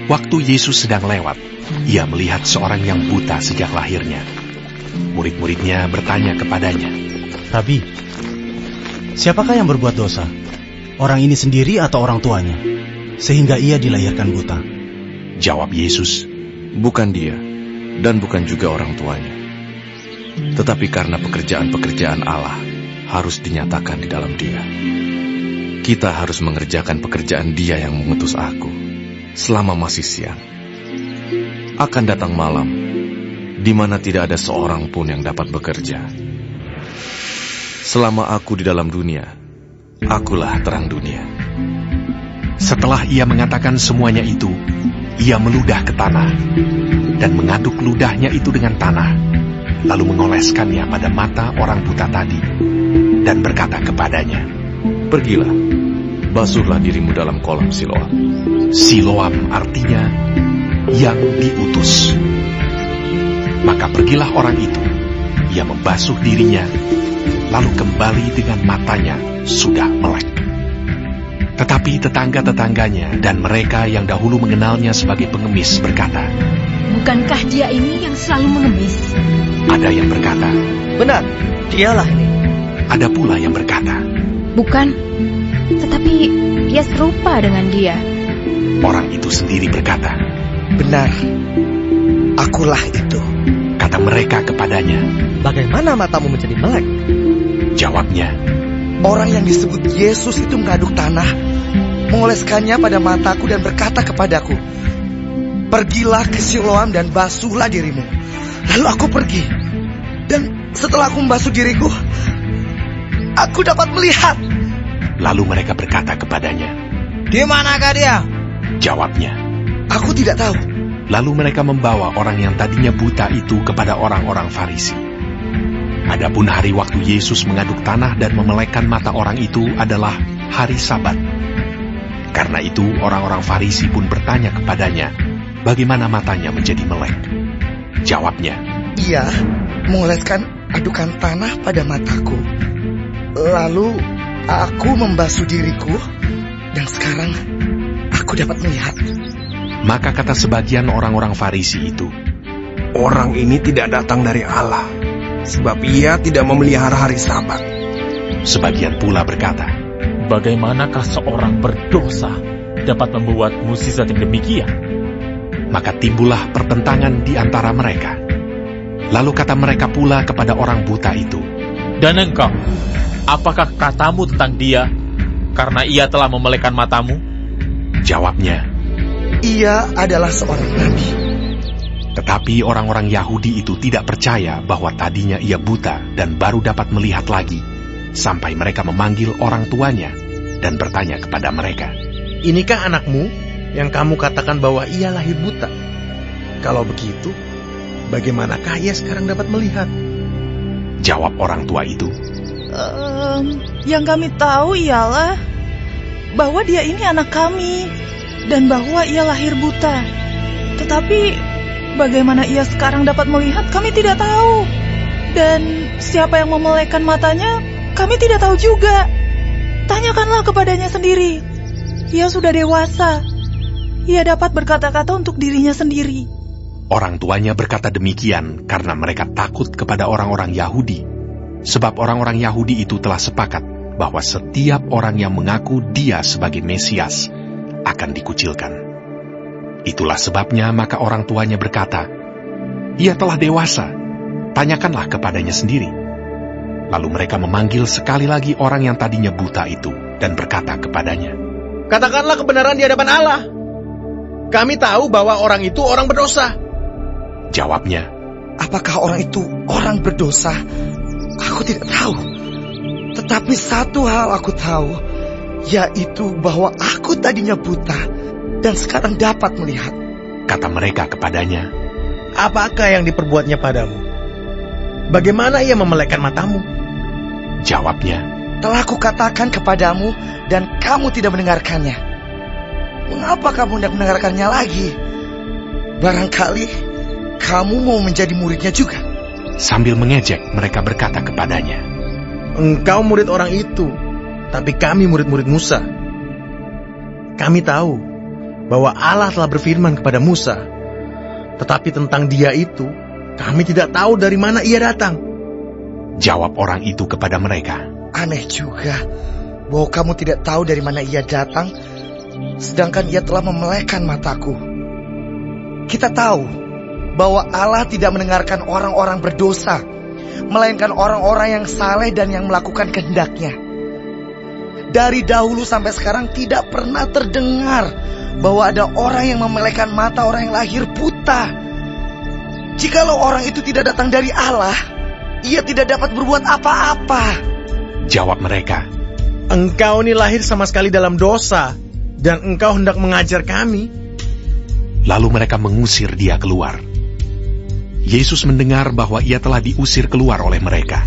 Waktu Yesus sedang lewat, ia melihat seorang yang buta sejak lahirnya. Murid-muridnya bertanya kepadanya, Rabi, siapakah yang berbuat dosa? Orang ini sendiri atau orang tuanya? Sehingga ia dilahirkan buta. Jawab Yesus, bukan dia, dan bukan juga orang tuanya. Tetapi karena pekerjaan-pekerjaan Allah harus dinyatakan di dalam dia. Kita harus mengerjakan pekerjaan Dia yang mengutus aku selama masih siang. Akan datang malam, di mana tidak ada seorang pun yang dapat bekerja. Selama aku di dalam dunia, akulah terang dunia. Setelah ia mengatakan semuanya itu, ia meludah ke tanah dan mengaduk ludahnya itu dengan tanah, lalu mengoleskannya pada mata orang buta tadi dan berkata kepadanya, Pergilah, basuhlah dirimu dalam kolam Siloam. Siloam artinya yang diutus. Maka pergilah orang itu, ia membasuh dirinya, lalu kembali dengan matanya sudah melek. Tetapi tetangga-tetangganya dan mereka yang dahulu mengenalnya sebagai pengemis berkata, Bukankah dia ini yang selalu mengemis? Ada yang berkata, Benar, dialah ini. Ada pula yang berkata, Bukan, tetapi dia serupa dengan dia. Orang itu sendiri berkata, Benar, akulah itu. Kata mereka kepadanya, Bagaimana matamu menjadi melek? Jawabnya, Orang yang disebut Yesus itu mengaduk tanah, mengoleskannya pada mataku dan berkata kepadaku, Pergilah ke Siloam dan basuhlah dirimu. Lalu aku pergi, dan setelah aku membasuh diriku, aku dapat melihat. Lalu mereka berkata kepadanya, Di manakah dia? Jawabnya, Aku tidak tahu. lalu mereka membawa orang yang tadinya buta itu kepada orang-orang Farisi. Adapun hari waktu Yesus mengaduk tanah dan memelekkan mata orang itu adalah hari Sabat. Karena itu orang-orang Farisi pun bertanya kepadanya, bagaimana matanya menjadi melek? Jawabnya, Ia mengoleskan adukan tanah pada mataku. Lalu aku membasuh diriku, dan sekarang aku dapat melihat. maka kata sebagian orang-orang Farisi itu, Orang ini tidak datang dari Allah, sebab ia tidak memelihara hari Sabat. sebagian pula berkata, Bagaimanakah seorang berdosa dapat membuat mukjizat yang demikian? maka timbullah pertentangan di antara mereka. Lalu kata mereka pula kepada orang buta itu, Dan engkau, apakah katamu tentang dia, karena ia telah memelekkan matamu? Jawabnya, Ia adalah seorang nabi. tetapi orang-orang Yahudi itu tidak percaya bahwa tadinya ia buta dan baru dapat melihat lagi, sampai mereka memanggil orang tuanya dan bertanya kepada mereka, Inikah anakmu yang kamu katakan bahwa ia lahir buta? Kalau begitu, bagaimanakah ia sekarang dapat melihat? Jawab orang tua itu, Yang kami tahu ialah bahwa dia ini anak kami dan bahwa ia lahir buta. Tetapi bagaimana ia sekarang dapat melihat kami tidak tahu. Dan siapa yang memelekkan matanya kami tidak tahu juga. Tanyakanlah kepadanya sendiri. Ia sudah dewasa. Ia dapat berkata-kata untuk dirinya sendiri. Orang tuanya berkata demikian karena mereka takut kepada orang-orang Yahudi, sebab orang-orang Yahudi itu telah sepakat bahwa setiap orang yang mengaku dia sebagai Mesias akan dikucilkan. Itulah sebabnya maka orang tuanya berkata, Ia telah dewasa, tanyakanlah kepadanya sendiri. Lalu mereka memanggil sekali lagi orang yang tadinya buta itu dan berkata kepadanya, Katakanlah kebenaran di hadapan Allah. Kami tahu bahwa orang itu orang berdosa. Jawabnya, Apakah orang itu orang berdosa? Aku tidak tahu. Tetapi satu hal aku tahu, yaitu bahwa aku tadinya buta dan sekarang dapat melihat. kata mereka kepadanya, Apakah yang diperbuatnya padamu? Bagaimana ia memelekkan matamu? Jawabnya, Telah kukatakan kepadamu dan kamu tidak mendengarkannya. Mengapa kamu tidak mendengarkannya lagi? Barangkali kamu mau menjadi muridnya juga. sambil mengejek mereka berkata kepadanya, Engkau murid orang itu, tapi kami murid-murid Musa. Kami tahu bahwa Allah telah berfirman kepada Musa. Tetapi tentang dia itu, kami tidak tahu dari mana ia datang. Jawab orang itu kepada mereka, Aneh juga bahwa kamu tidak tahu dari mana ia datang, sedangkan ia telah memelekkan mataku. Kita tahu bahwa Allah tidak mendengarkan orang-orang berdosa, melainkan orang-orang yang saleh dan yang melakukan kehendak-Nya. Dari dahulu sampai sekarang tidak pernah terdengar bahwa ada orang yang memelekkan mata orang yang lahir buta. Jikalau orang itu tidak datang dari Allah, ia tidak dapat berbuat apa-apa. Jawab mereka, Engkau ini lahir sama sekali dalam dosa, dan engkau hendak mengajar kami. lalu mereka mengusir dia keluar. Yesus mendengar bahwa ia telah diusir keluar oleh mereka.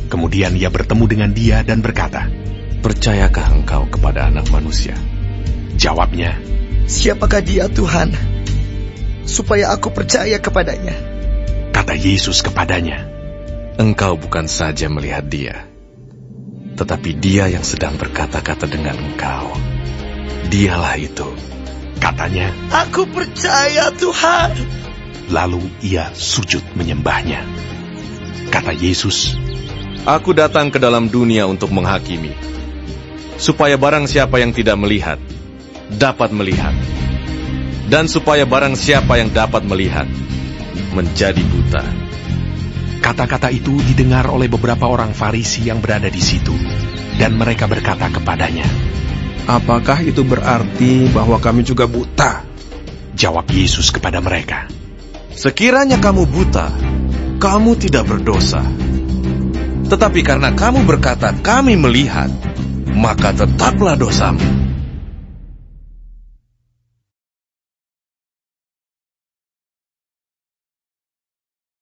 Kemudian ia bertemu dengan dia dan berkata, Percayakah engkau kepada Anak Manusia? Jawabnya, Siapakah dia, Tuhan, supaya aku percaya kepadanya? kata Yesus kepadanya, Engkau bukan saja melihat dia, tetapi dia yang sedang berkata-kata dengan engkau. Dialah itu. katanya, Aku percaya, Tuhan. lalu ia sujud menyembahnya. Kata Yesus, Aku datang ke dalam dunia untuk menghakimi, supaya barang siapa yang tidak melihat, dapat melihat. Dan supaya barang siapa yang dapat melihat, menjadi buta. kata-kata itu didengar oleh beberapa orang Farisi yang berada di situ, dan mereka berkata kepadanya. Apakah itu berarti bahwa kami juga buta? Jawab Yesus kepada mereka, Sekiranya kamu buta, kamu tidak berdosa. Tetapi karena kamu berkata, kami melihat, maka tetaplah dosamu.